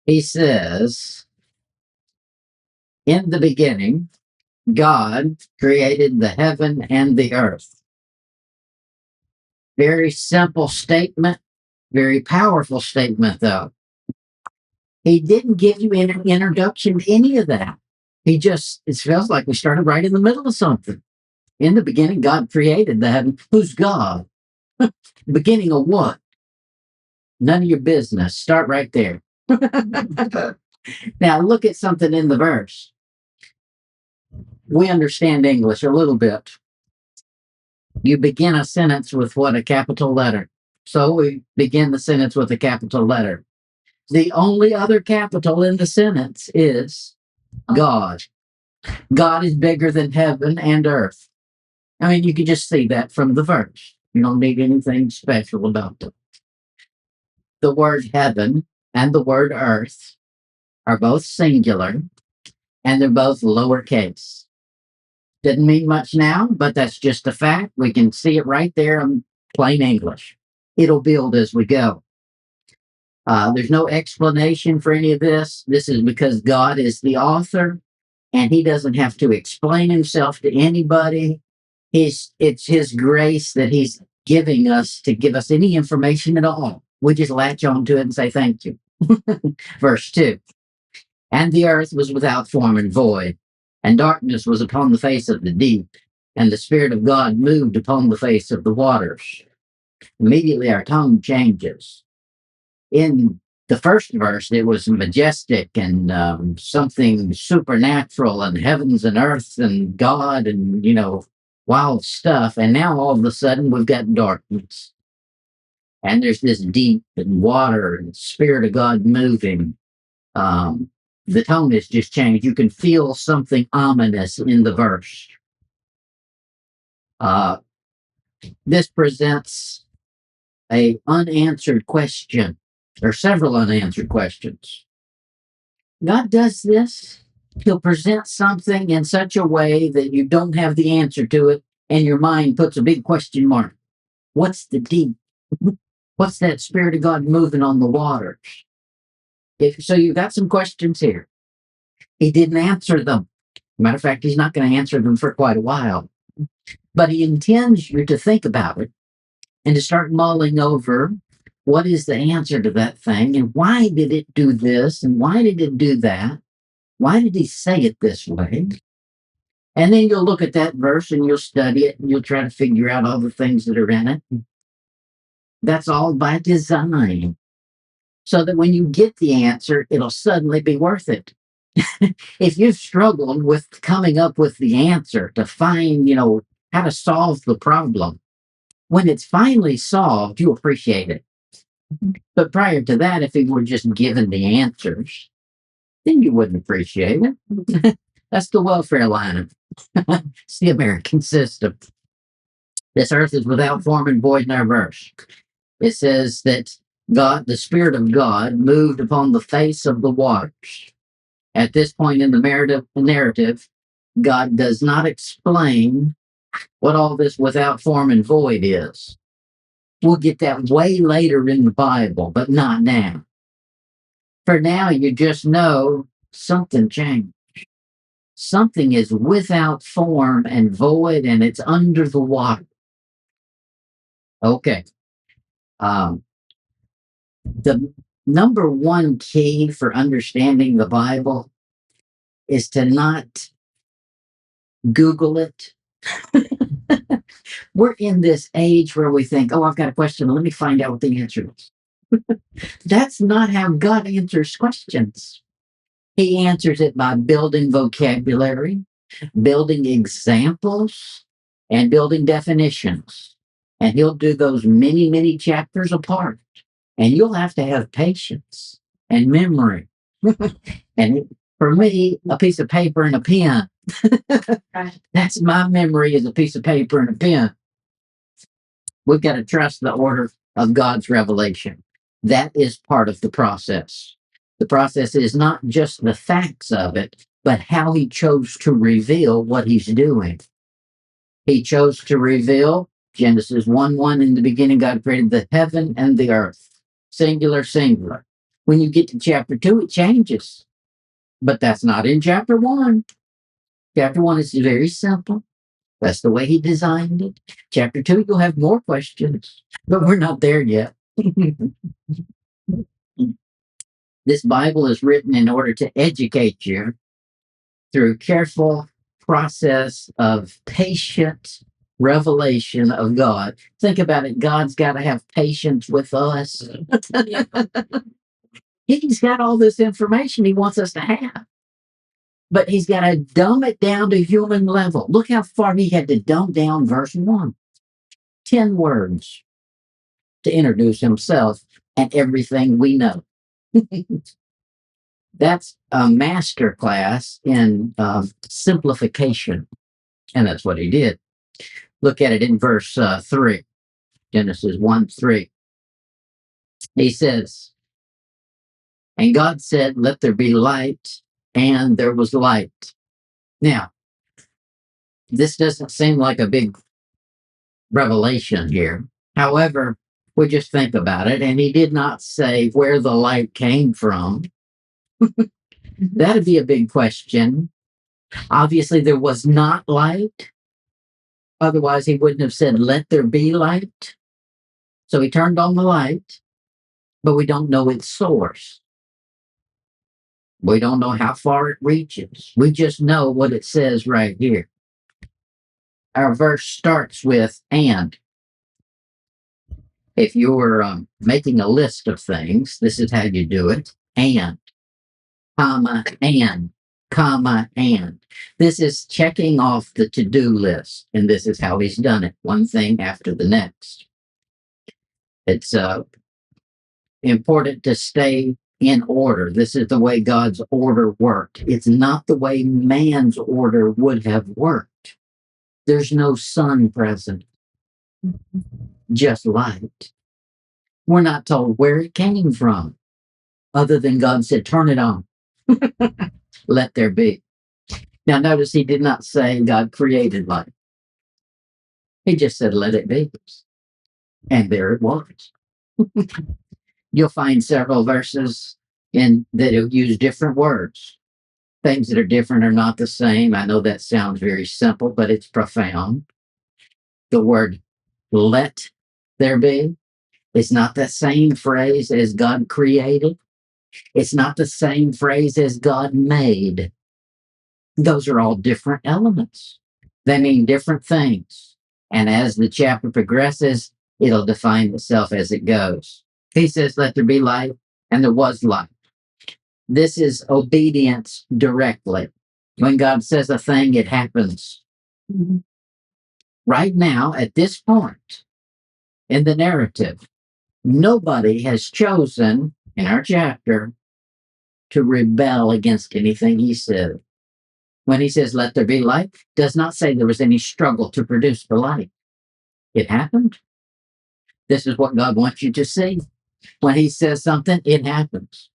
He says, in the beginning, God created the heaven and the earth. Very simple statement, very powerful statement, though. He didn't give you an introduction to any of that. It feels like we started right in the middle of something. In the beginning, God created the heaven. Who's God? Beginning of what? None of your business. Start right there. Now, look at something in the verse. We understand English a little bit. You begin a sentence with what? A capital letter. So we begin the sentence with a capital letter. The only other capital in the sentence is God. God is bigger than heaven and earth. I mean, you can just see that from the verse. You don't need anything special about them. The word heaven and the word earth are both singular and they're both lowercase. Didn't mean much now, but that's just a fact. We can see it right there in plain English. It'll build as we go. There's no explanation for any of this. This is because God is the author and he doesn't have to explain himself to anybody. It's his grace that he's giving us to give us any information at all. We just latch on to it and say thank you. Verse 2. And the earth was without form and void, and darkness was upon the face of the deep, and the Spirit of God moved upon the face of the waters. Immediately our tone changes. In the first verse, it was majestic and something supernatural and heavens and earth and God and, wild stuff. And now all of a sudden we've got darkness. And there's this deep and water and Spirit of God moving. The tone has just changed. You can feel something ominous in the verse. This presents a unanswered question, or several unanswered questions. God does this. He'll present something in such a way that you don't have the answer to it, and your mind puts a big question mark. What's the deep? What's that Spirit of God moving on the waters? So you've got some questions here. He didn't answer them. Matter of fact, he's not going to answer them for quite a while. But he intends you to think about it and to start mulling over what is the answer to that thing and why did it do this and why did it do that? Why did he say it this way? And then you'll look at that verse and you'll study it and you'll try to figure out all the things that are in it. That's all by design. So that when you get the answer, it'll suddenly be worth it. If you've struggled with coming up with the answer to find, how to solve the problem, when it's finally solved, you appreciate it. But prior to that, if you were just given the answers, then you wouldn't appreciate it. That's the welfare line. It's the American system. This earth is without form and void in our verse. It says that God, the Spirit of God, moved upon the face of the waters. At this point in the narrative, God does not explain what all this without form and void is. We'll get that way later in the Bible, but not now. For now, you just know something changed. Something is without form and void, and it's under the water. Okay. The number one key for understanding the Bible is to not Google it. We're in this age where we think, oh, I've got a question. Let me find out what the answer is. That's not how God answers questions. He answers it by building vocabulary, building examples, and building definitions. And he'll do those many, many chapters apart. And you'll have to have patience and memory. And for me, a piece of paper and a pen. That's my memory, is a piece of paper and a pen. We've got to trust the order of God's revelation. That is part of the process. The process is not just the facts of it, but how he chose to reveal what he's doing. He chose to reveal Genesis 1:1, in the beginning God created the heaven and the earth. Singular, singular. When you get to chapter 2, it changes. But that's not in chapter 1. Chapter 1 is very simple. That's the way he designed it. Chapter 2, you'll have more questions, but we're not there yet. This Bible is written in order to educate you through careful process of patient revelation of God. Think about it. God's got to have patience with us. He's got all this information he wants us to have, but he's got to dumb it down to human level. Look how far he had to dumb down verse 1. 10 words to introduce himself and everything we know. That's a master class in simplification. And that's what he did. Look at it in verse 3, Genesis 1:3. He says, and God said, let there be light, and there was light. Now, this doesn't seem like a big revelation here. However, we just think about it, and he did not say where the light came from. That'd be a big question. Obviously, there was not light. Otherwise, he wouldn't have said, let there be light. So he turned on the light, but we don't know its source. We don't know how far it reaches. We just know what it says right here. Our verse starts with and. If you're making a list of things, this is how you do it. And, comma, and, comma, and. This is checking off the to-do list, and this is how he's done it, one thing after the next. It's important to stay in order. This is the way God's order worked. It's not the way man's order would have worked. There's no sun present, just light. We're not told where it came from, other than God said, turn it on. Let there be. Now, notice he did not say God created light. He just said, let it be. And there it was. You'll find several verses in that use different words. Things that are different are not the same. I know that sounds very simple, but it's profound. The word let there be is not the same phrase as God created. It's not the same phrase as God made. Those are all different elements. They mean different things. And as the chapter progresses, it'll define itself as it goes. He says, let there be light, and there was light. This is obedience directly. When God says a thing, it happens. Right now, at this point in the narrative, nobody has chosen in our chapter to rebel against anything he said. When he says, let there be light, does not say there was any struggle to produce the light. It happened. This is what God wants you to see. When he says something, it happens.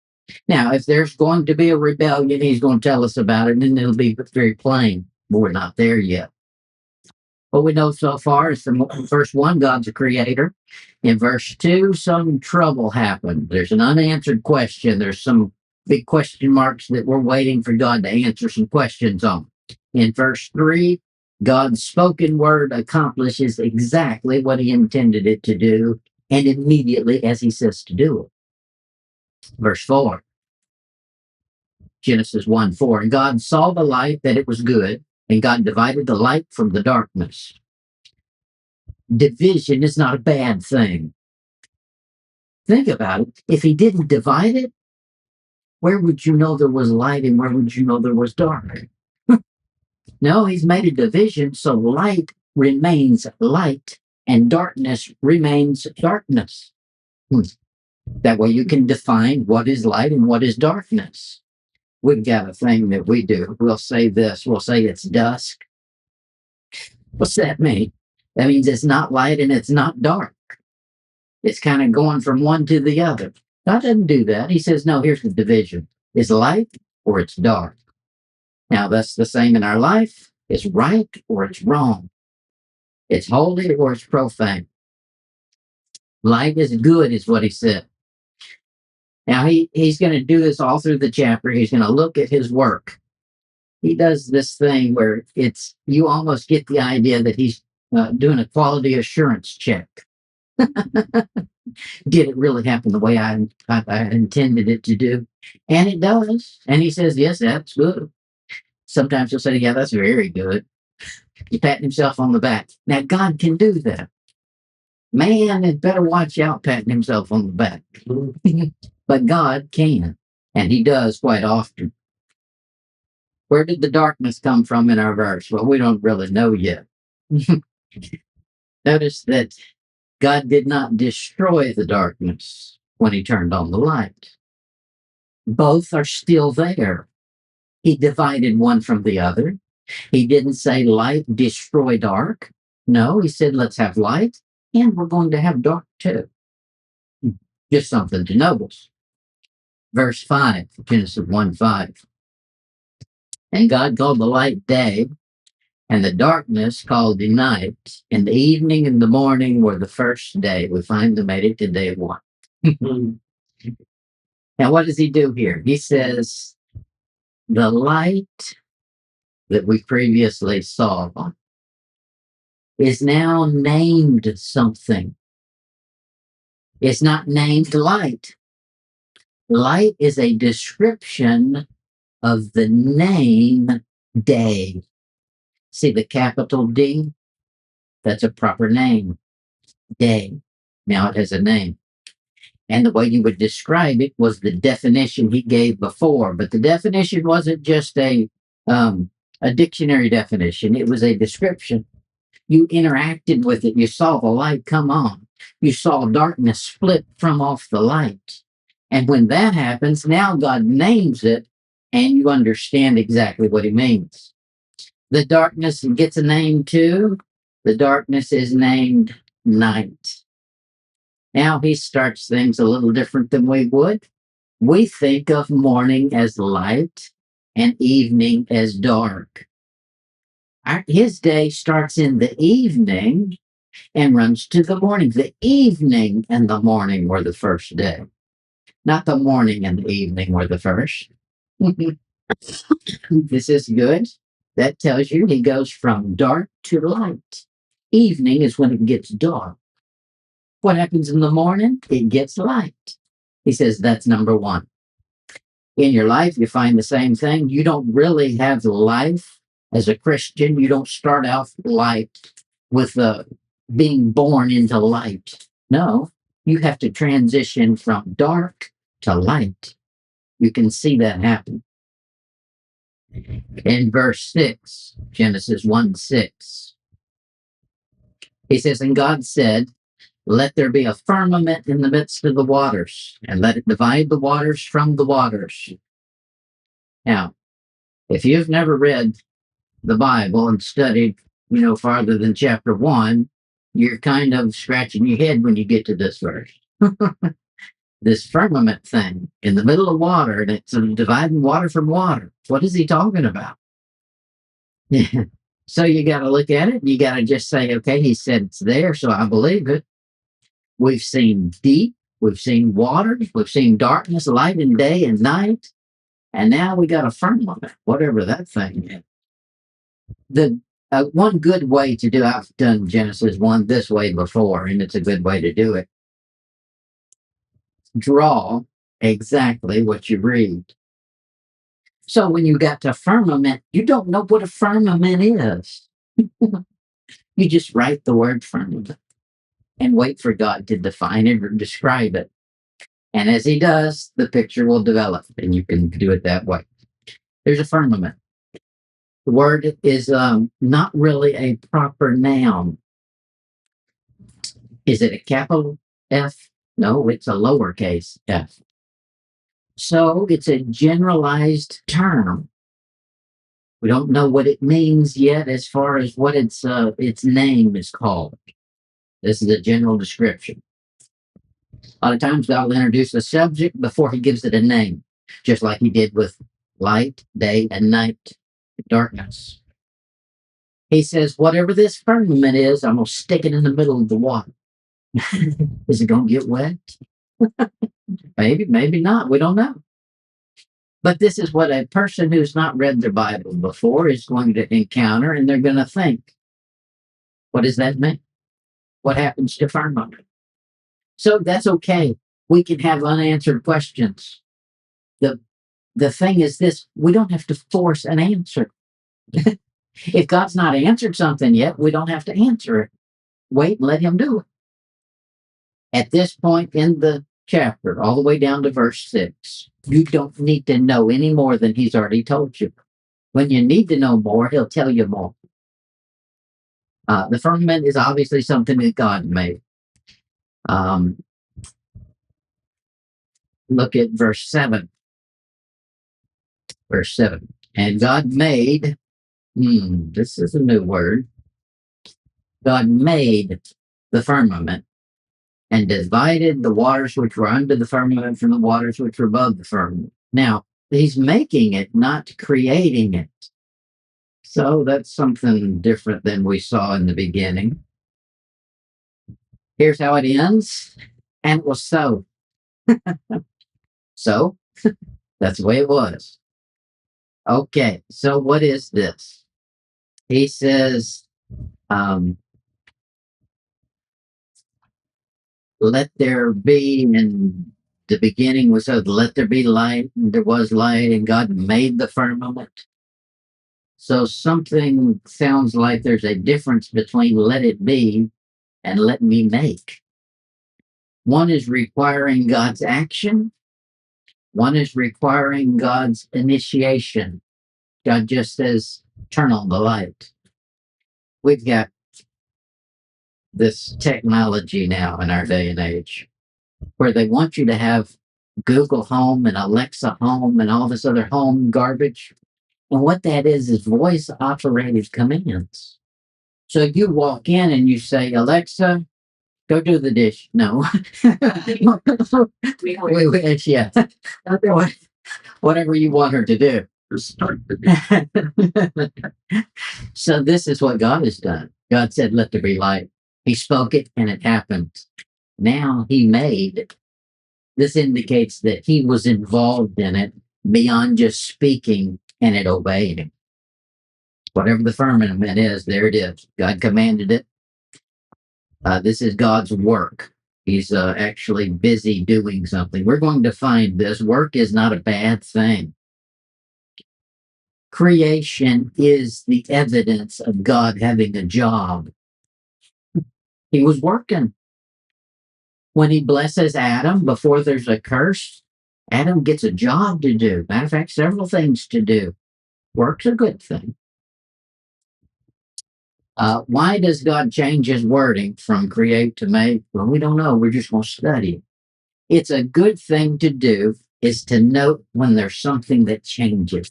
Now, if there's going to be a rebellion, he's going to tell us about it, and it'll be very plain. But we're not there yet. What we know so far is from verse 1, God's a creator. In verse 2, some trouble happened. There's an unanswered question. There's some big question marks that we're waiting for God to answer some questions on. In verse 3, God's spoken word accomplishes exactly what he intended it to do, and immediately as he says to do it. Verse 4, Genesis 1:4, and God saw the light that it was good, and God divided the light from the darkness. Division is not a bad thing. Think about it. If he didn't divide it, where would you know there was light and where would you know there was dark? No, he's made a division, so light remains light and darkness remains darkness. That way you can define what is light and what is darkness. We've got a thing that we do. We'll say this. We'll say it's dusk. What's that mean? That means it's not light and it's not dark. It's kind of going from one to the other. God doesn't do that. He says, no, here's the division. It's light or it's dark. Now, that's the same in our life. It's right or it's wrong. It's holy or it's profane. Light is good, is what he said. Now he's going to do this all through the chapter. He's going to look at his work. He does this thing where you almost get the idea that he's doing a quality assurance check. Did it really happen the way I intended it to do? And it does. And he says, yes, that's good. Sometimes he'll say, yeah, that's very good. He's patting himself on the back. Now, God can do that. Man had better watch out patting himself on the back. But God can. And he does quite often. Where did the darkness come from in our verse? Well, we don't really know yet. Notice that God did not destroy the darkness when he turned on the light. Both are still there. He divided one from the other. He didn't say light destroy dark. No, he said let's have light and we're going to have dark too. Just something to notice. Verse 5, Genesis 1:5. And God called the light day, and the darkness called the night, and the evening and the morning were the first day. We finally made it to day one. Now, what does he do here? He says, the light that we previously saw is now named something. It's not named light. Light is a description of the name day. See the capital D? That's a proper name. Day. Now it has a name. And the way you would describe it was the definition he gave before. But the definition wasn't just a dictionary definition. It was a description. You interacted with it. You saw the light come on. You saw darkness split from off the light. And when that happens, now God names it and you understand exactly what he means. The darkness gets a name too. The darkness is named night. Now he starts things a little different than we would. We think of morning as light and evening as dark. His day starts in the evening and runs to the morning. The evening and the morning were the first day. Not the morning and the evening were the first. This is good. That tells you he goes from dark to light. Evening is when it gets dark. What happens in the morning? It gets light. He says that's number one. In your life, you find the same thing. You don't really have life as a Christian. You don't start out light with being born into light. No, you have to transition from dark to light. You can see that happen. In verse 6, Genesis 1:6, he says, and God said, let there be a firmament in the midst of the waters, and let it divide the waters from the waters. Now, if you've never read the Bible and studied, farther than chapter 1, you're kind of scratching your head when you get to this verse. This firmament thing in the middle of water, and it's dividing water from water. What is he talking about? So you got to look at it, and you got to just say, okay, he said it's there, so I believe it. We've seen deep, we've seen waters, we've seen darkness, light and day and night, and now we got a firmament, whatever that thing is. The one good way to do, I've done Genesis 1 this way before, and it's a good way to do it. Draw exactly what you read. So when you got to firmament, you don't know what a firmament is. You just write the word firmament and wait for God to define it or describe it. And as he does, the picture will develop, and you can do it that way. There's a firmament. The word is not really a proper noun. Is it a capital F? No, it's a lowercase f. So it's a generalized term. We don't know what it means yet as far as what its name is called. This is a general description. A lot of times God will introduce a subject before he gives it a name, just like he did with light, day, and night, darkness. He says, whatever this firmament is, I'm going to stick it in the middle of the water. Is it going to get wet? Maybe not. We don't know. But this is what a person who's not read their Bible before is going to encounter, and they're going to think, what does that mean? What happens to firmament? So that's okay. We can have unanswered questions. The the thing is this, we don't have to force an answer. If God's not answered something yet, we don't have to answer it. Wait and let him do it. At this point in the chapter, all the way down to verse 6, you don't need to know any more than he's already told you. When you need to know more, he'll tell you more. The firmament is obviously something that God made. Look at verse 7. Verse 7. And God made, this is a new word. God made the firmament and divided the waters which were under the firmament from the waters which were above the firmament. Now, he's making it, not creating it. So that's something different than we saw in the beginning. Here's how it ends. And it was so. So that's the way it was. Okay, so what is this? He says, let there be, and the beginning was so let there be light, and there was light, and God made the firmament. So something sounds like there's a difference between let it be and let me make. One is requiring God's action, one is requiring God's initiation. God just says, turn on the light. We've got this technology now in our day and age where they want you to have Google Home and Alexa Home and all this other home garbage. And what that is voice operated commands. So you walk in and you say, Alexa, go do the dish. No. We wish, yeah. Whatever you want her to do. So this is what God has done. God said, let there be light. He spoke it and it happened. Now he made. This indicates that he was involved in it beyond just speaking and it obeyed him. Whatever the firmament is, there it is. God commanded it. This is God's work. He's actually busy doing something. We're going to find this work is not a bad thing. Creation is the evidence of God having a job. He was working. When he blesses Adam before there's a curse, Adam gets a job to do. Matter of fact, several things to do. Work's a good thing. Why does God change his wording from create to make? Well, we don't know. We're just going to study it. It's a good thing to do is to note when there's something that changes.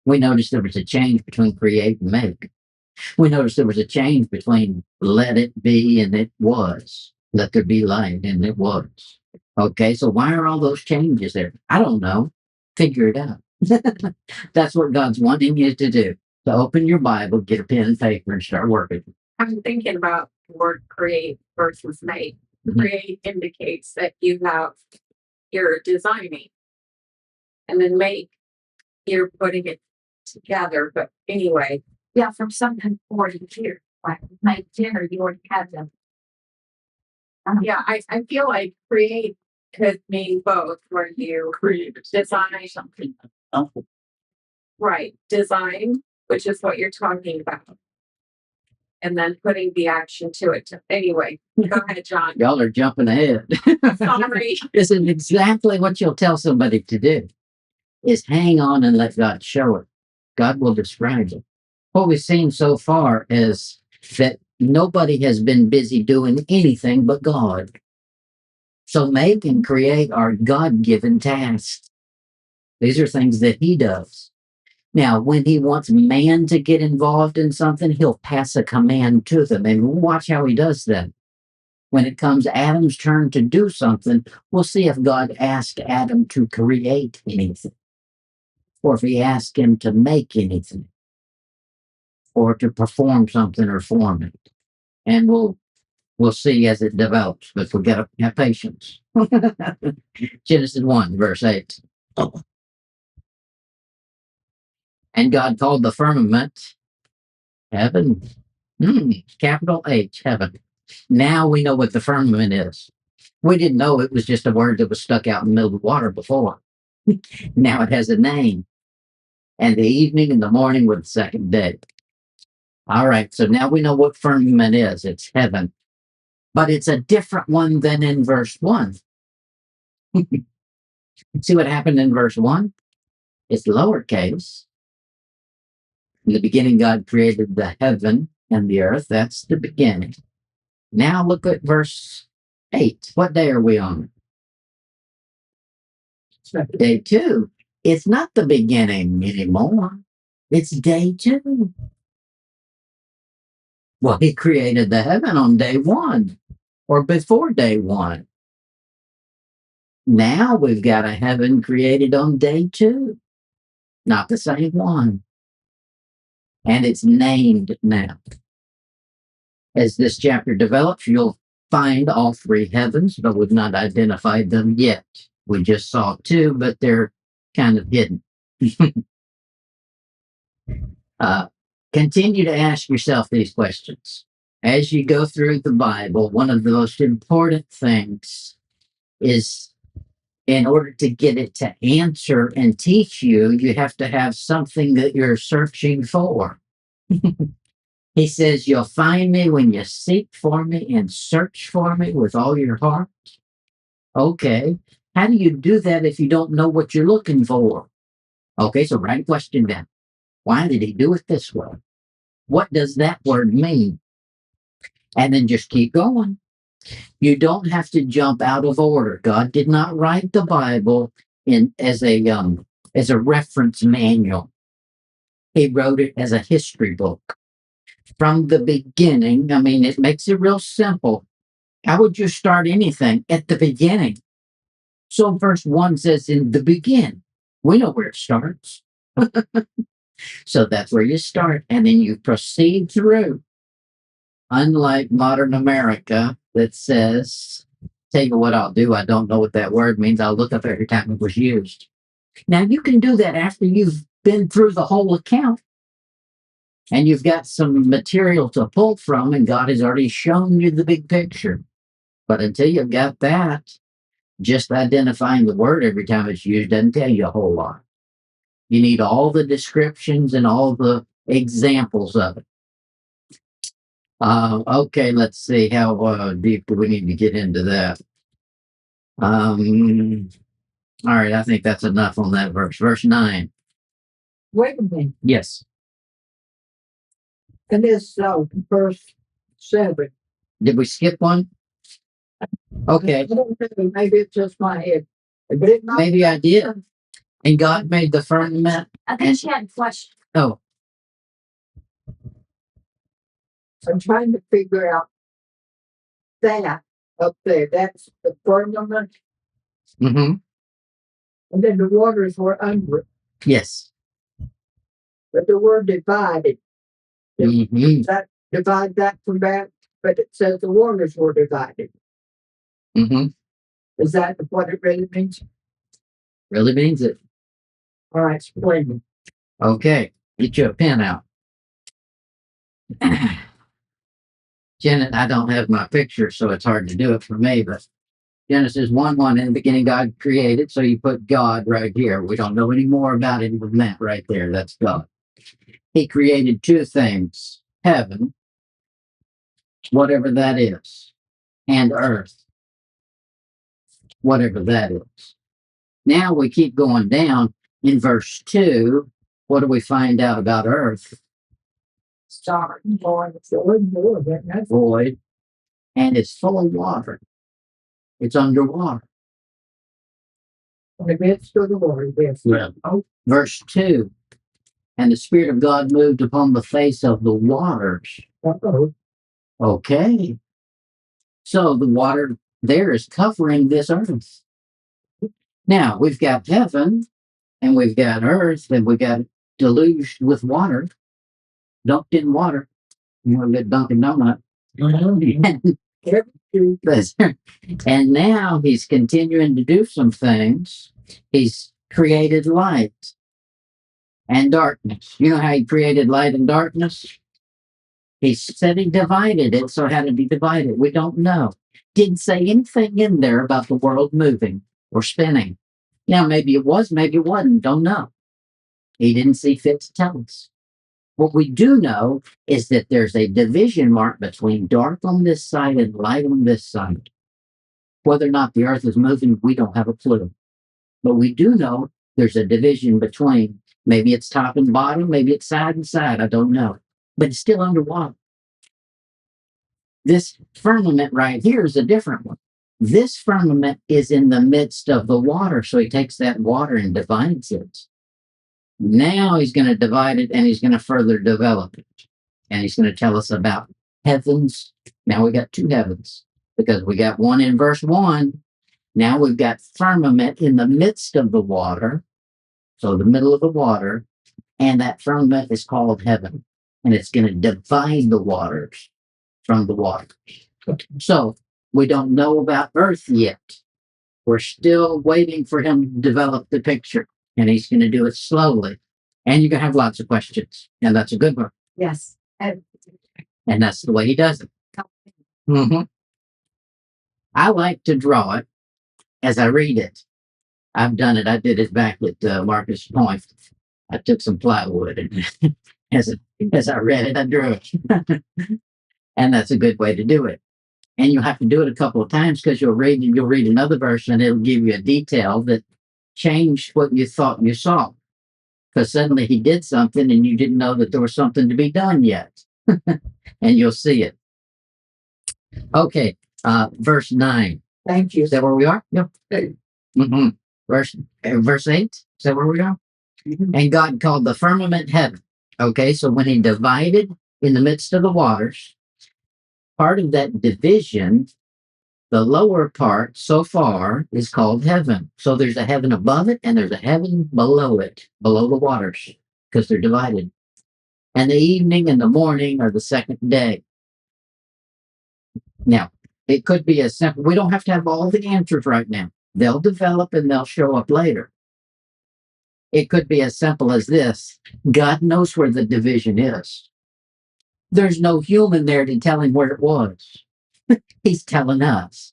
We noticed there was a change between create and make. We noticed there was a change between let it be and it was. Let there be light and it was. Okay, so why are all those changes there? I don't know. Figure it out. That's what God's wanting you to do. To open your Bible, get a pen and paper, and start working. I'm thinking about the word create versus make. Create indicates that you're designing, and then make, you're putting it together. But anyway, Yeah, from something 40 years, like make dinner, you already have them. yeah, I feel like create could mean both, where you design something. right, design, which is what you're talking about, and then putting the action to it. Anyway, go ahead, John. Y'all are jumping ahead. Sorry. This is exactly what you'll tell somebody to do, is hang on and let God show it. God will describe it. What we've seen so far is that nobody has been busy doing anything but God. So make and create are God-given tasks. These are things that he does. Now, when he wants man to get involved in something, he'll pass a command to them. And watch how he does that. When it comes Adam's turn to do something, we'll see if God asked Adam to create anything, or if he asked him to make anything, or to perform something or form it. And we'll We'll see as it develops, but we got to have patience. Genesis 1, verse 8. And God called the firmament heaven. Capital H, heaven. Now we know what the firmament is. We didn't know it was just a word that was stuck out in the middle of the water before. Now it has a name. And the evening and the morning were the second day. All right, so now we know what firmament is. It's heaven. But it's a different one than in verse 1. See what happened in verse 1? It's lowercase. In the beginning, God created the heaven and the earth. That's the beginning. Now look at verse 8. What day are we on? Day 2. It's not the beginning anymore. It's day 2. Well, he created the heaven on day 1 or before day 1. Now we've got a heaven created on day 2, not the same one. And it's named now. As this chapter develops, you'll find all 3 heavens, but we've not identified them yet. We just saw 2, but they're kind of hidden. Continue to ask yourself these questions. As you go through the Bible, one of the most important things is, in order to get it to answer and teach you, you have to have something that you're searching for. He says, you'll find me when you seek for me and search for me with all your heart. Okay. How do you do that if you don't know what you're looking for? Okay, so write a question down. Why did he do it this way? What does that word mean? And then just keep going. You don't have to jump out of order. God did not write the Bible as a reference manual. He wrote it as a history book. From the beginning, I mean, it makes it real simple. How would you start anything? At the beginning. So verse 1 says, in the beginning. We know where it starts. So that's where you start. And then you proceed through. Unlike modern America that says, tell you what I'll do, I don't know what that word means. I'll look up every time it was used. Now, you can do that after you've been through the whole account and you've got some material to pull from, and God has already shown you the big picture. But until you've got that, just identifying the word every time it's used doesn't tell you a whole lot. You need all the descriptions and all the examples of it. Okay, let's see how deep do we need to get into that. All right, I think that's enough on that verse. Verse 9. Wait a minute. Yes. And this verse 7. Did we skip one? Okay. I don't know, maybe it's just my head. But it might, Maybe I did. And God made the firmament. I think she had a question. Oh, I'm trying to figure out that up there. That's the firmament. mm-hmm. And then the waters were under it. Yes. But the word divided. Mm-hmm. That divide that from that. But it says the waters were divided. Mm-hmm. Is that what it really means? Really means it. All right, explain it. Okay. Get you a pen out. Janet, I don't have my picture, so it's hard to do it for me, but Genesis 1:1, in the beginning God created, so you put God right here. We don't know any more about it than that right there. That's God. He created 2 things, heaven, whatever that is, and earth, whatever that is. Now we keep going down. In verse 2, what do we find out about earth? Start void, that's Void, and it's full of water. It's underwater. in the midst of the water. Yes. Yeah. Oh, Verse 2, and the Spirit of God moved upon the face of the waters. uh-oh. Okay. So the water there is covering this earth. Now we've got heaven and we've got earth and we got deluged with water, dunked in water. You know, get Dunkin' Donut. And now he's continuing to do some things. He's created light and darkness. You know how he created light and darkness? He said he divided it. So how did he divide it? We don't know. Didn't say anything in there about the world moving or spinning. Now, maybe it was, maybe it wasn't. Don't know. He didn't see fit to tell us. What we do know is that there's a division mark between dark on this side and light on this side. Whether or not the earth is moving, we don't have a clue. But we do know there's a division between, maybe it's top and bottom, maybe it's side and side, I don't know. But it's still underwater. This firmament right here is a different one. This firmament is in the midst of the water, so he takes that water and divides it. Now he's going to divide it and he's going to further develop it. And he's going to tell us about heavens. Now we got two heavens because we got one in verse 1. Now we've got firmament in the midst of the water. So the middle of the water. And that firmament is called heaven. And it's going to divide the waters from the waters. So we don't know about earth yet. We're still waiting for him to develop the picture. And he's going to do it slowly. And you're going to have lots of questions. And that's a good one. Yes. And that's the way he does it. I like to draw it as I read it. I've done it. I did it back at Marcus Point. I took some plywood and as I read it, I drew it. And that's a good way to do it. And you'll have to do it a couple of times because you'll read another verse and it'll give you a detail that changed what you thought you saw. Because suddenly he did something and you didn't know that there was something to be done yet. And you'll see it. Okay, verse 9. Thank you. Is that where we are? Yep. Mm-hmm. Verse 8. Is that where we are? Mhm. And God called the firmament heaven. Okay, so when he divided in the midst of the waters, part of that division, the lower part so far is called heaven. So there's a heaven above it and there's a heaven below it, below the waters, because they're divided. And the evening and the morning are the second day. Now, it could be as simple. We don't have to have all the answers right now. They'll develop and they'll show up later. It could be as simple as this. God knows where the division is. There's no human there to tell him where it was. He's telling us.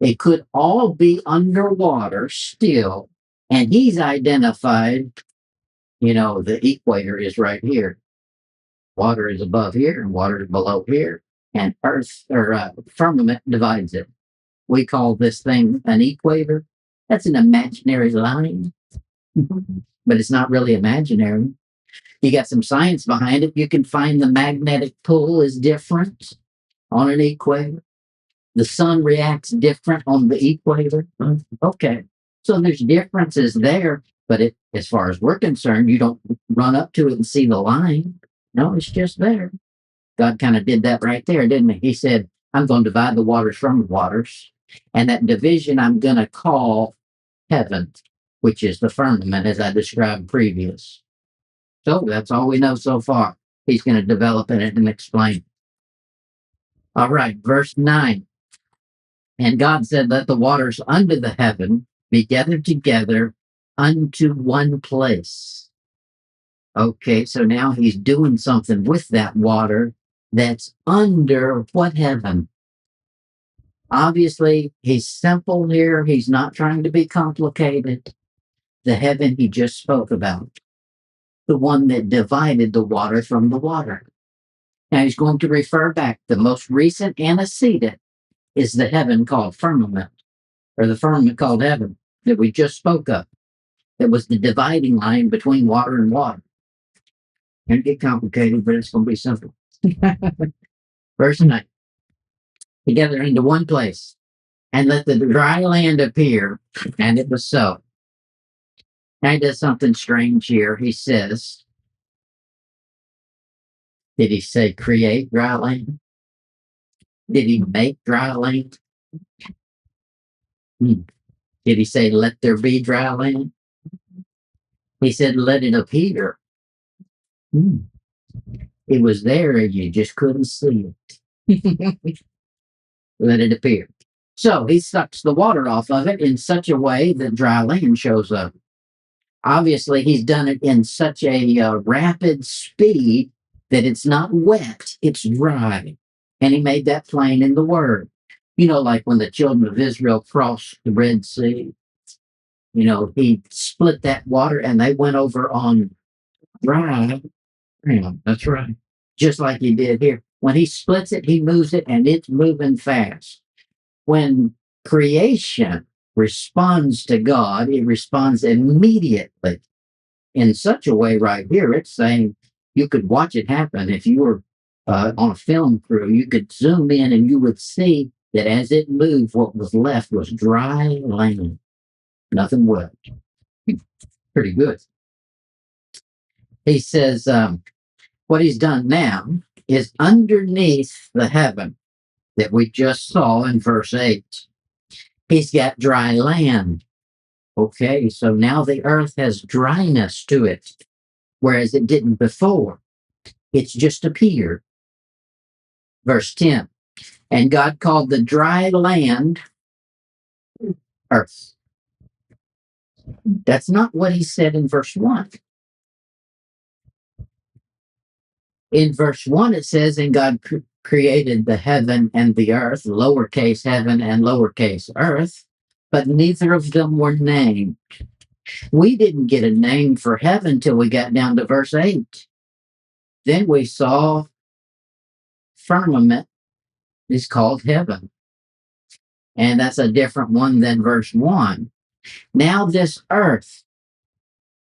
It could all be underwater still. And he's identified, the equator is right here. Water is above here and water is below here. And earth or firmament divides it. We call this thing an equator. That's an imaginary line, but it's not really imaginary. You got some science behind it. You can find the magnetic pull is different on an equator. The sun reacts different on the equator. Okay. So there's differences there, but as far as we're concerned, you don't run up to it and see the line. No, it's just there. God kind of did that right there, didn't he? He said, I'm going to divide the waters from the waters. And that division I'm going to call heaven, which is the firmament as I described previous. So that's all we know so far. He's going to develop it and explain. All right, verse 9. And God said, let the waters under the heaven be gathered together unto one place. Okay, so now he's doing something with that water that's under what heaven? Obviously, he's simple here. He's not trying to be complicated. The heaven he just spoke about, the one that divided the water from the water. Now he's going to refer back. The most recent antecedent is the heaven called firmament, or the firmament called heaven that we just spoke of. It was the dividing line between water and water. Can't get complicated, but it's going to be simple. Verse 9. Together into one place, and let the dry land appear. And it was so. Now he does something strange here. He says, did he say create dry land? Did he make dry land? Did he say let there be dry land? He said let it appear. It was there and you just couldn't see it. let it appear. So he sucks the water off of it in such a way that dry land shows up. Obviously, he's done it in such a rapid speed that it's not wet, it's dry. And he made that plain in the word. Like when the children of Israel crossed the Red Sea, he split that water and they went over on dry. Yeah, that's right. Just like he did here. When he splits it, he moves it and it's moving fast. When creation responds to God, it responds immediately in such a way right here. It's saying you could watch it happen. If you were on a film crew, you could zoom in and you would see that as it moved, what was left was dry land, nothing wet. Pretty good. He says, what he's done now is underneath the heaven that we just saw in verse 8. He's got dry land. Okay, so now the earth has dryness to it, whereas it didn't before. It's just appeared. Verse 10. And God called the dry land earth. That's not what he said in verse 1. In verse 1, it says, and God created the heaven and the earth, lowercase heaven and lowercase earth, but neither of them were named. We didn't get a name for heaven till we got down to verse 8. Then we saw firmament is called heaven. And that's a different one than verse 1. Now this earth,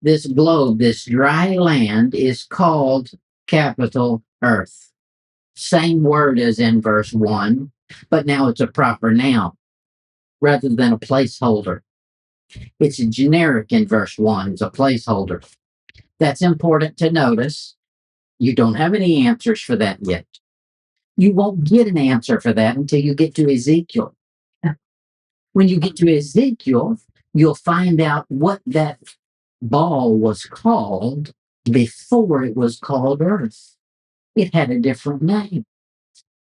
this globe, this dry land is called capital earth. Same word as in verse 1, but now it's a proper noun rather than a placeholder. It's a generic in verse 1. It's a placeholder. That's important to notice. You don't have any answers for that yet. You won't get an answer for that until you get to Ezekiel. When you get to Ezekiel, you'll find out what that ball was called before it was called earth. It had a different name,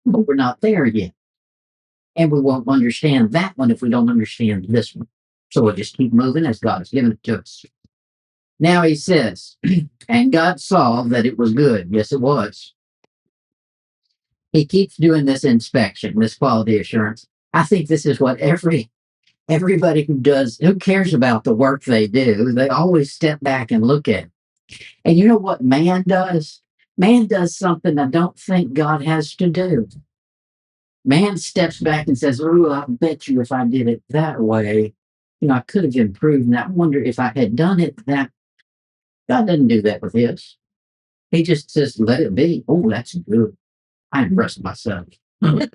but we're not there yet. And we won't understand that one if we don't understand this one. So we'll just keep moving as God has given it to us. Now he says, and God saw that it was good. Yes, it was. He keeps doing this inspection, this quality assurance. I think this is what everybody who cares about the work they do, they always step back and look at it. And you know what man does? Man does something I don't think God has to do. Man steps back and says, oh, I bet you if I did it that way, I could have improved. And I wonder if I had done it that. God doesn't do that with his. He just says, let it be. Oh, that's good. I impressed myself. And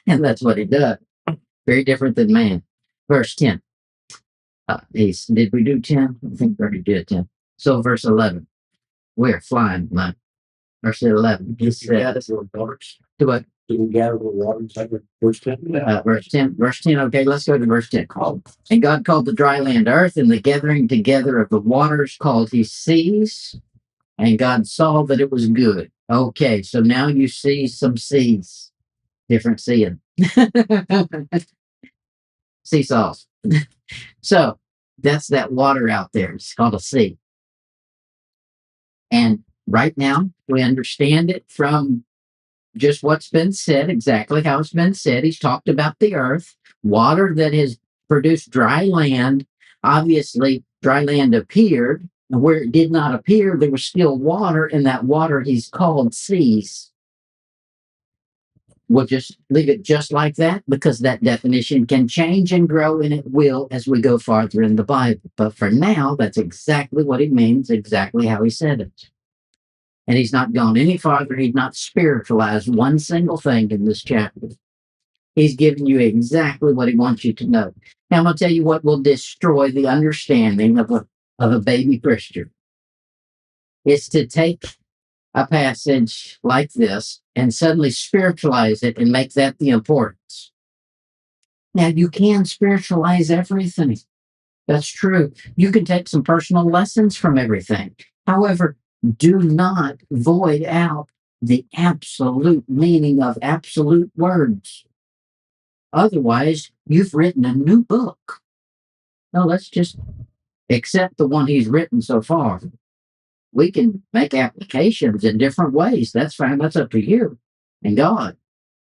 that's what he does. Very different than man. Verse 10. Did we do 10? I think we already did 10. So verse 11. We're flying, man. Verse 11. He said, do what? Do we gather the waters like verse 10? Verse 10. Verse 10. Okay, let's go to verse 10. And God called the dry land earth, and the gathering together of the waters called he seas. And God saw that it was good. Okay, so now you see some seas. Different seeing. Seesaws. So that's that water out there. It's called a sea. And right now, we understand it from just what's been said, exactly how it's been said. He's talked about the earth, water that has produced dry land. Obviously, dry land appeared. And where it did not appear, there was still water, and that water he's called seas. We'll just leave it just like that because that definition can change and grow, and it will as we go farther in the Bible. But for now, that's exactly what he means, exactly how he said it. And he's not gone any farther. He's not spiritualized one single thing in this chapter. He's given you exactly what he wants you to know. Now, I'm going to tell you what will destroy the understanding of a baby Christian. It's to take a passage like this and suddenly spiritualize it and make that the importance. Now, you can spiritualize everything. That's true. You can take some personal lessons from everything. However, do not void out the absolute meaning of absolute words. Otherwise, you've written a new book. No, let's just accept the one he's written so far. We can make applications in different ways. That's fine. That's up to you and God.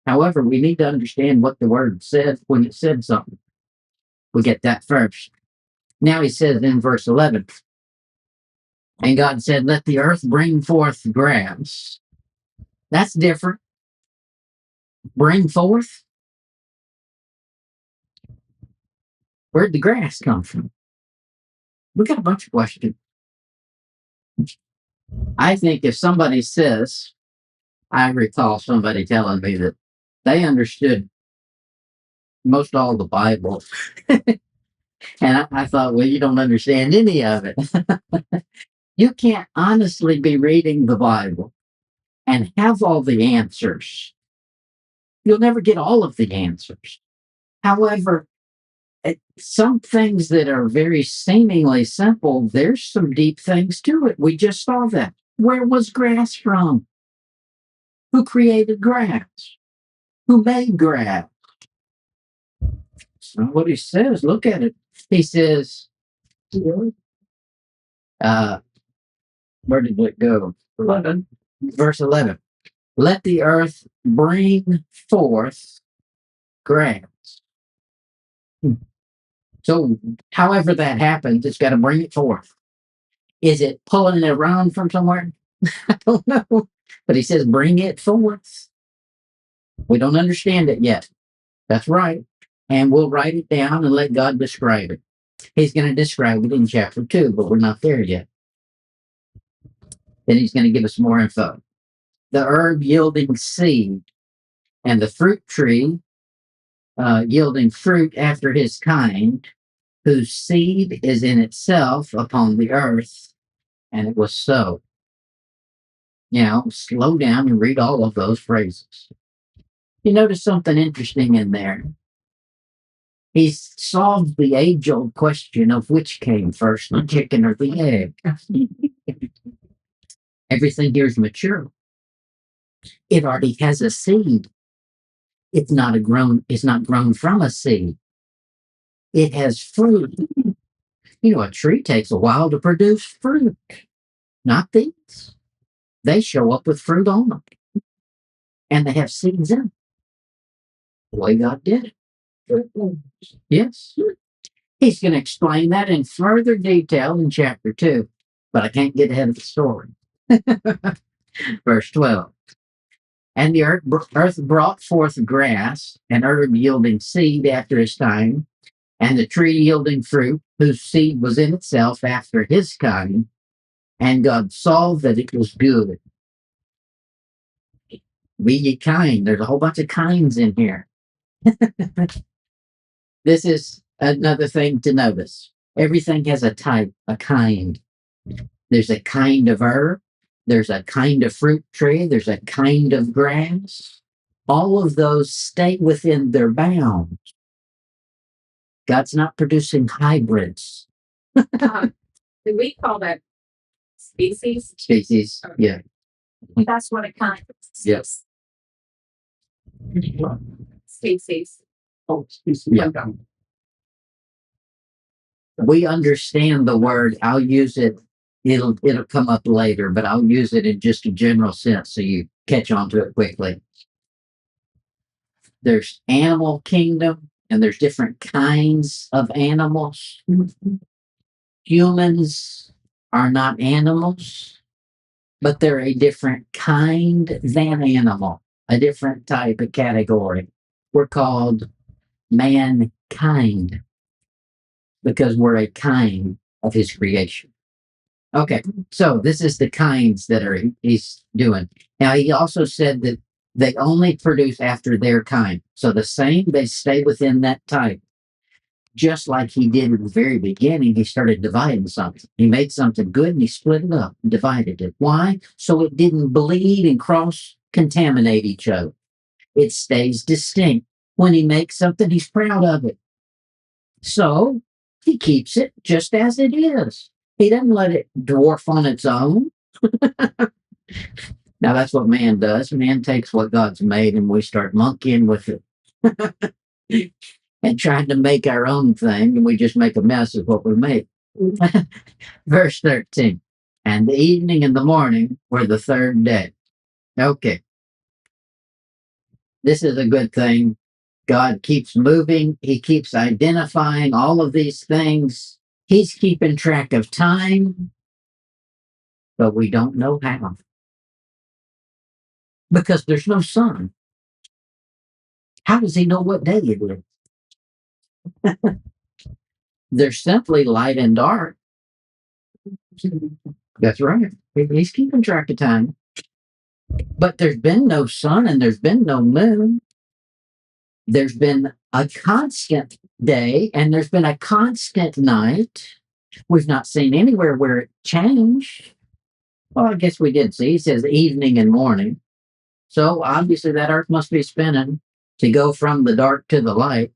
However, we need to understand what the word said when it said something. We get that first. Now he says in verse 11, and God said, let the earth bring forth grass. That's different. Bring forth? Where'd the grass come from? We got a bunch of questions. I think if somebody says, I recall somebody telling me that they understood most all the Bible. And I thought, well, you don't understand any of it. You can't honestly be reading the Bible and have all the answers. You'll never get all of the answers. However, some things that are very seemingly simple, there's some deep things to it. We just saw that. Where was grass from? Who created grass? Who made grass? So what he says, look at it. He says, where did it go? 11. Verse 11. Let the earth bring forth grass. So, however that happens, it's got to bring it forth. Is it pulling it around from somewhere? I don't know. But he says, bring it forth. We don't understand it yet. That's right. And we'll write it down and let God describe it. He's going to describe it in chapter 2, but we're not there yet. Then he's going to give us more info. The herb yielding seed and the fruit tree yielding fruit after his kind, whose seed is in itself upon the earth, and it was so. Slow down and read all of those phrases. You notice something interesting in there. He solved the age-old question of which came first, the chicken or the egg. Everything here is mature. It already has a seed. It's not grown from a seed. It has fruit. A tree takes a while to produce fruit. Not these. They show up with fruit on them. And they have seeds in them. The way God did it. Yes. He's going to explain that in further detail in chapter 2. But I can't get ahead of the story. Verse 12. And the earth brought forth grass, and herb yielding seed after his time, and the tree yielding fruit, whose seed was in itself after his kind. And God saw that it was good. Be ye kind. There's a whole bunch of kinds in here. This is another thing to notice. Everything has a type, a kind. There's a kind of herb. There's a kind of fruit tree. There's a kind of grass. All of those stay within their bounds. God's not producing hybrids. Do we call that species? Species, yeah. That's what it kind of is. Yes. Species. Oh, excuse Yeah. me. We understand the word. I'll use it. It'll come up later, but I'll use it in just a general sense so you catch on to it quickly. There's animal kingdom, and there's different kinds of animals. Humans are not animals, but they're a different kind than animal, a different type of category. We're called mankind because we're a kind of his creation. Okay, so this is the kinds that he's doing. Now, he also said that they only produce after their kind. So the same, they stay within that type. Just like he did in the very beginning, he started dividing something. He made something good and he split it up, divided it. Why? So it didn't bleed and cross-contaminate each other. It stays distinct. When he makes something, he's proud of it. So he keeps it just as it is. He doesn't let it dwarf on its own. Now, that's what man does. Man takes what God's made and we start monkeying with it. and trying to make our own thing, and we just make a mess of what we make. Verse 13. And the evening and the morning were the third day. Okay. This is a good thing. God keeps moving. He keeps identifying all of these things. He's keeping track of time, but we don't know how because there's no sun. How does he know what day it is? There's simply light and dark. That's right. He's keeping track of time. But there's been no sun and there's been no moon. There's been a constant day and there's been a constant night. We've not seen anywhere where it changed. Well, I guess we did see. He says evening and morning. So obviously that earth must be spinning to go from the dark to the light.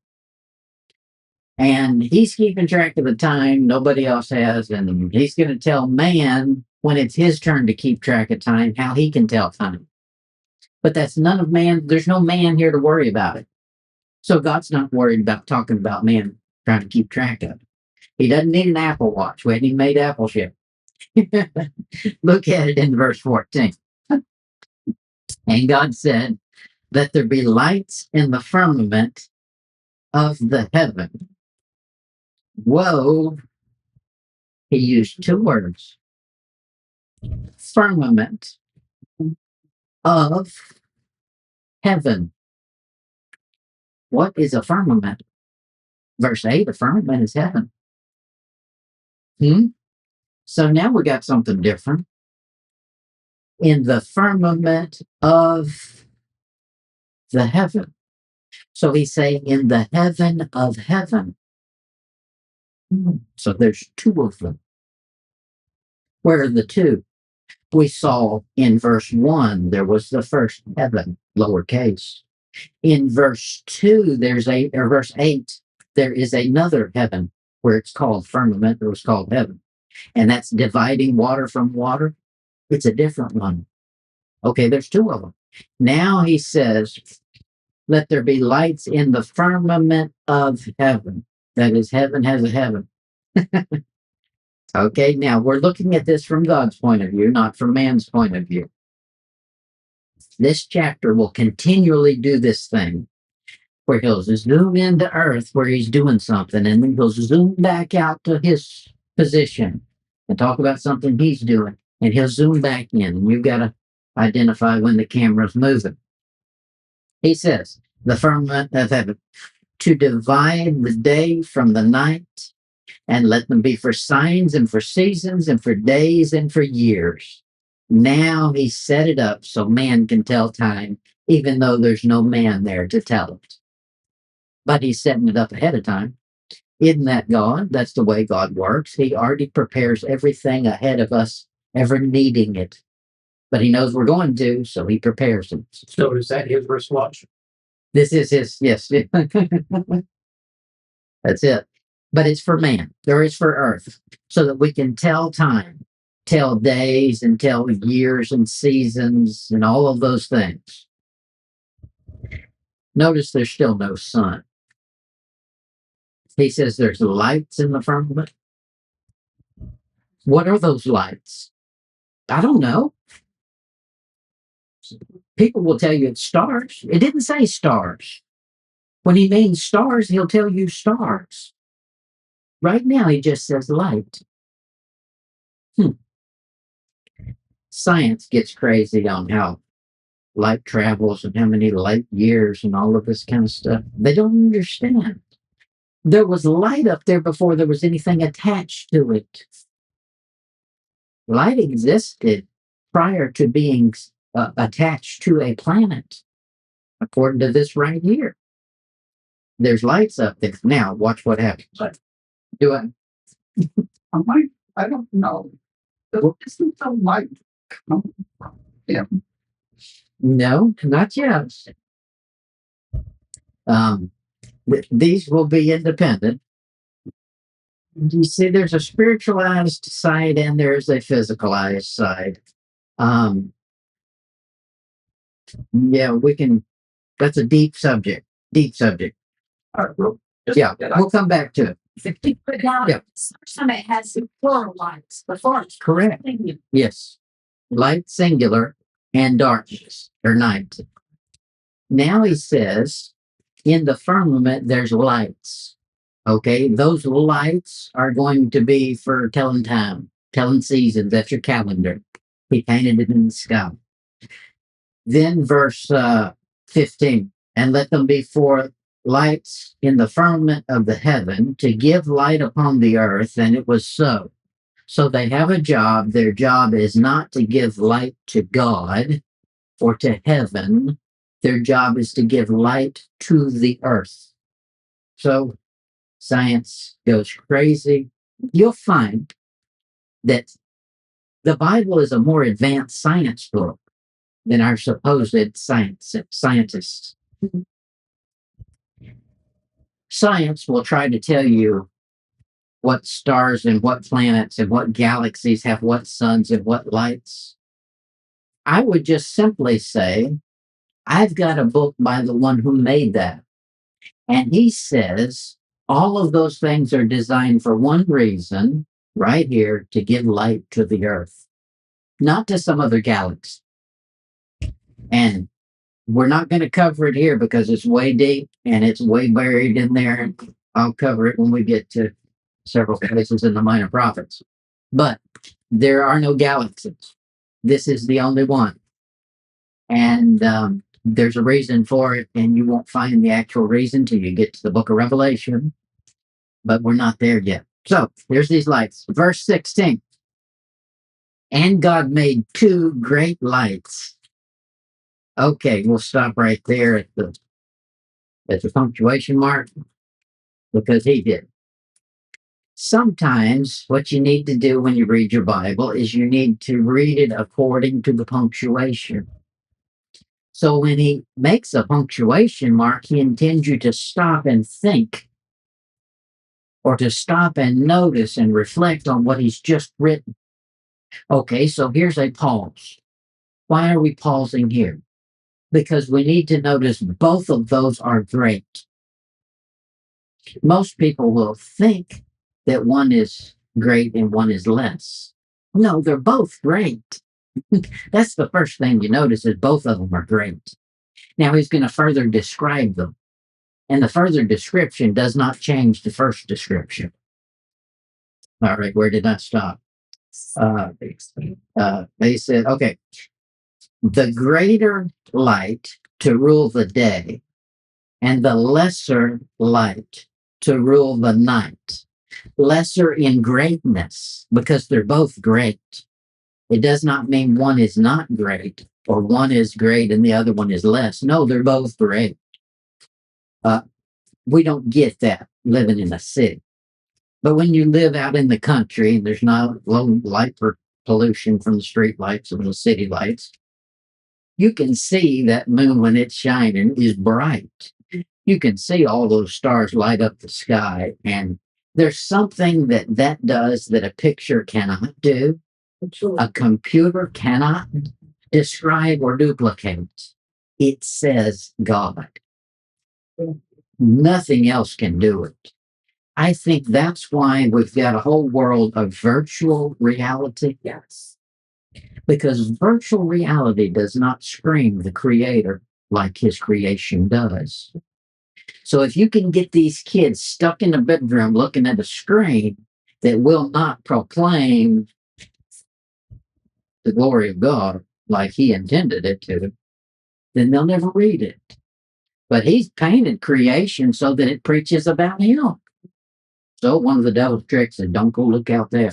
And he's keeping track of the time. Nobody else has. And he's going to tell man when it's his turn to keep track of time, how he can tell time. But that's none of man. There's no man here to worry about it. So God's not worried about talking about man trying to keep track of it. He doesn't need an Apple Watch. We hadn't even made Apple yet. Look at it in verse 14. And God said, let there be lights in the firmament of the heaven. Whoa. He used two words. Firmament of heaven. What is a firmament? Verse 8, a firmament is heaven. So now we got something different. In the firmament of the heaven. So he's saying in the heaven of heaven. So there's two of them. Where are the two? We saw in verse 1, there was the first heaven, lowercase. In verse 2, verse 8, there is another heaven where it's called firmament, it was called heaven. And that's dividing water from water. It's a different one. Okay, there's two of them. Now he says, let there be lights in the firmament of heaven. That is, heaven has a heaven. Okay, now we're looking at this from God's point of view, not from man's point of view. This chapter will continually do this thing where he'll zoom into earth where he's doing something, and then he'll zoom back out to his position and talk about something he's doing, and he'll zoom back in, and you've got to identify when the camera's moving. He says, the firmament of heaven, to divide the day from the night, and let them be for signs and for seasons and for days and for years. Now he set it up so man can tell time, even though there's no man there to tell it. But he's setting it up ahead of time. Isn't that God? That's the way God works. He already prepares everything ahead of us ever needing it. But he knows we're going to, so he prepares it. So is that his wristwatch? This is his, yes. That's it. But it's for man, or it's for earth, so that we can tell time, tell days, and tell years and seasons and all of those things. Notice there's still no sun. He says there's lights in the firmament. What are those lights? I don't know. People will tell you it's stars. It didn't say stars. When he means stars, he'll tell you stars. Right now, he just says light. Science gets crazy on how light travels and how many light years and all of this kind of stuff. They don't understand. There was light up there before there was anything attached to it. Light existed prior to being attached to a planet, according to this right here. There's lights up there. Now, watch what happens. Do it. I don't know. Isn't the light come from him? No, not yet. These will be independent. You see, there's a spiritualized side and there's a physicalized side. Yeah, we can. That's a deep subject. Deep subject. All right, well, just- Yeah, we'll come back to it. But now, Yeah. some it has the plural lights before. It's Correct. Yes. Light singular and darkness or night. Now he says, in the firmament, there's lights. Okay. Those lights are going to be for telling time, telling seasons. That's your calendar. He painted it in the sky. Then verse 15, and let them be for lights in the firmament of the heaven to give light upon the earth. And it was so. So they have a job. Their job is not to give light to God or to heaven. Their job is to give light to the earth. So science goes crazy. You'll find that the Bible is a more advanced science book than our supposed scientists. Science will try to tell you what stars and what planets and what galaxies have what suns and what lights. I would just simply say, I've got a book by the one who made that. And he says all of those things are designed for one reason, right here, to give light to the earth, not to some other galaxy. And we're not going to cover it here because it's way deep and it's way buried in there. I'll cover it when we get to several places in the Minor Prophets. But there are no galaxies. This is the only one. And there's a reason for it, and you won't find the actual reason till you get to the book of Revelation. But we're not there yet. So there's these lights. Verse 16. And God made two great lights. Okay, we'll stop right there at the punctuation mark because he did. Sometimes what you need to do when you read your Bible is you need to read it according to the punctuation. So when he makes a punctuation mark, he intends you to stop and think or to stop and notice and reflect on what he's just written. Okay, so here's a pause. Why are we pausing here? Because we need to notice both of those are great. Most people will think that one is great and one is less. No, they're both great. That's the first thing you notice is both of them are great. Now he's going to further describe them. And the further description does not change the first description. All right, where did I stop? They said, okay, the greater light to rule the day and the lesser light to rule the night. Lesser in greatness because they're both great. It does not mean one is not great or one is great and the other one is less. No, they're both great. We don't get that living in a city. But when you live out in the country, there's not low light pollution from the street lights and the city lights. You can see that moon when it's shining is bright. You can see all those stars light up the sky. And there's something that does that a picture cannot do. A computer cannot describe or duplicate. It says God. Nothing else can do it. I think that's why we've got a whole world of virtual reality. Yes. Because virtual reality does not scream the creator like his creation does. So if you can get these kids stuck in a bedroom looking at a screen that will not proclaim the glory of God like he intended it to, then they'll never read it. But he's painted creation so that it preaches about him. So one of the devil's tricks is don't go look out there.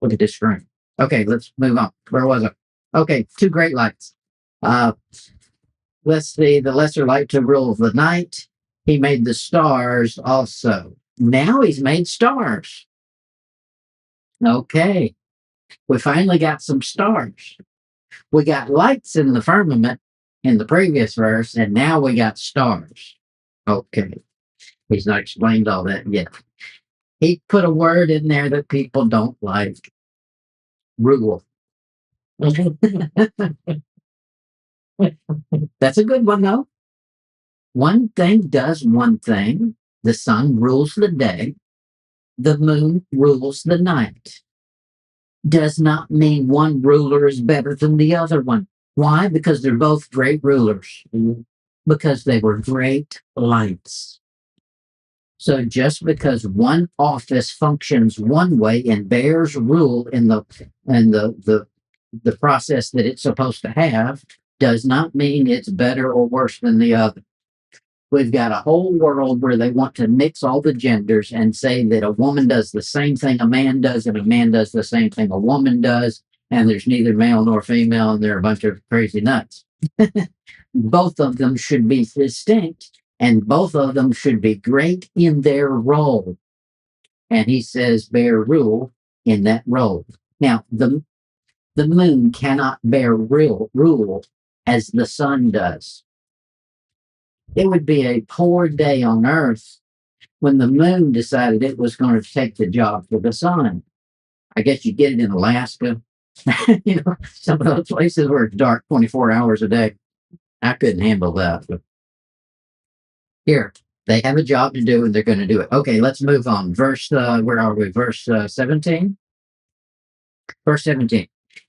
Look at this screen. Okay, let's move on. Where was I? Okay, two great lights. Let's see, the lesser light to rule the night. He made the stars also. Now he's made stars. Okay, we finally got some stars. We got lights in the firmament in the previous verse, and now we got stars. Okay, he's not explained all that yet. He put a word in there that people don't like. Rule. That's a good one, though. One thing does one thing, The sun rules the day, the moon rules the night. Does not mean one ruler is better than the other one. Why? Because they're both great rulers. Because they were great lights. So just because one office functions one way and bears rule in the process that it's supposed to have, does not mean it's better or worse than the other. We've got a whole world where they want to mix all the genders and say that a woman does the same thing a man does and a man does the same thing a woman does, and there's neither male nor female, and they're a bunch of crazy nuts. Both of them should be distinct, and both of them should be great in their role. And he says, bear rule in that role. Now, the moon cannot bear rule as the sun does. It would be a poor day on Earth when the moon decided it was going to take the job for the sun. I guess you get it in Alaska, some of those places where it's dark 24 hours a day. I couldn't handle that. But here, they have a job to do and they're going to do it. Okay, let's move on. Where are we? Verse 17? Verse 17.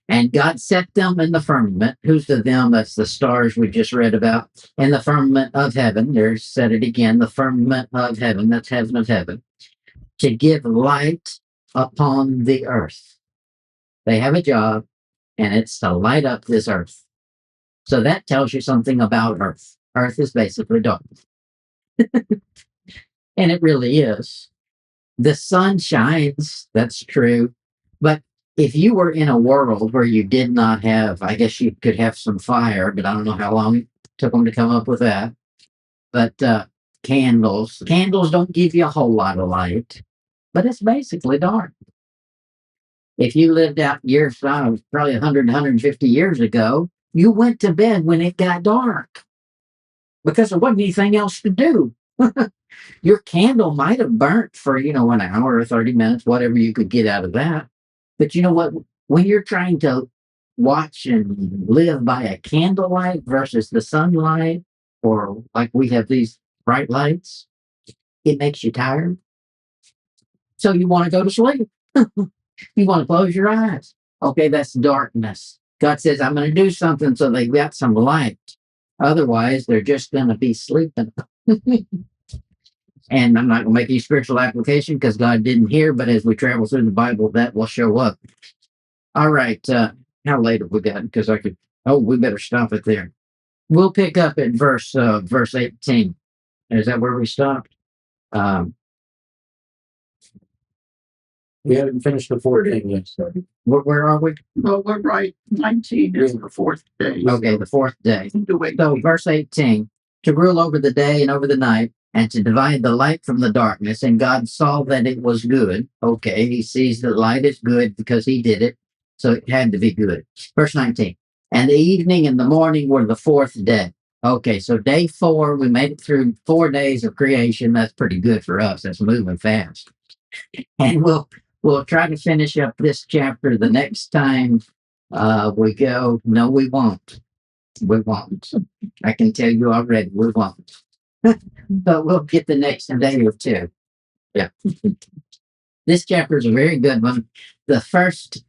And God set them in the firmament. Who's the them? That's the stars we just read about. In the firmament of heaven. There's said it again. The firmament of heaven. That's heaven of heaven. To give light upon the earth. They have a job, and it's to light up this earth. So that tells you something about Earth. Earth is basically dark. And it really is. The sun shines. That's true. But if you were in a world where you did not have, I guess you could have some fire, but I don't know how long it took them to come up with that. But candles don't give you a whole lot of light, but it's basically dark. If you lived out years, probably 100, 150 years ago, you went to bed when it got dark because there wasn't anything else to do. Your candle might have burnt for, an hour or 30 minutes, whatever you could get out of that. But you know what? When you're trying to watch and live by a candlelight versus the sunlight, or like we have these bright lights, it makes you tired. So you want to go to sleep. You want to close your eyes. Okay, that's darkness. God says, I'm going to do something so they've got some light. Otherwise, they're just going to be sleeping. And I'm not going to make any spiritual application because God didn't hear, but as we travel through the Bible, that will show up. All right. How late have we got? Because we better stop it there. We'll pick up at verse 18. Is that where we stopped? We haven't finished the 14 yet. So. Where are we? Well, we're right. 19 is the fourth day. Okay, the fourth day. So verse 18, to rule over the day and over the night, and to divide the light from the darkness. And God saw that it was good. Okay, he sees that light is good because he did it. So it had to be good. Verse 19, and the evening and the morning were the fourth day. Okay, so day 4, we made it through 4 days of creation. That's pretty good for us. That's moving fast. And we'll try to finish up this chapter the next time we go. No, we won't. We won't. I can tell you already, we won't. But we'll get the next day or two. Yeah. This chapter is a very good one.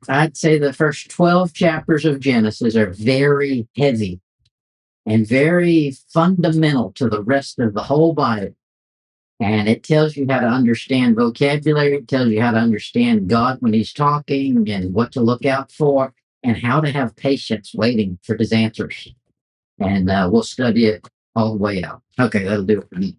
I'd say the first 12 chapters of Genesis are very heavy and very fundamental to the rest of the whole Bible. And it tells you how to understand vocabulary. It tells you how to understand God when he's talking and what to look out for and how to have patience waiting for his answers. And we'll study it all the way out. Okay, that'll do it for me.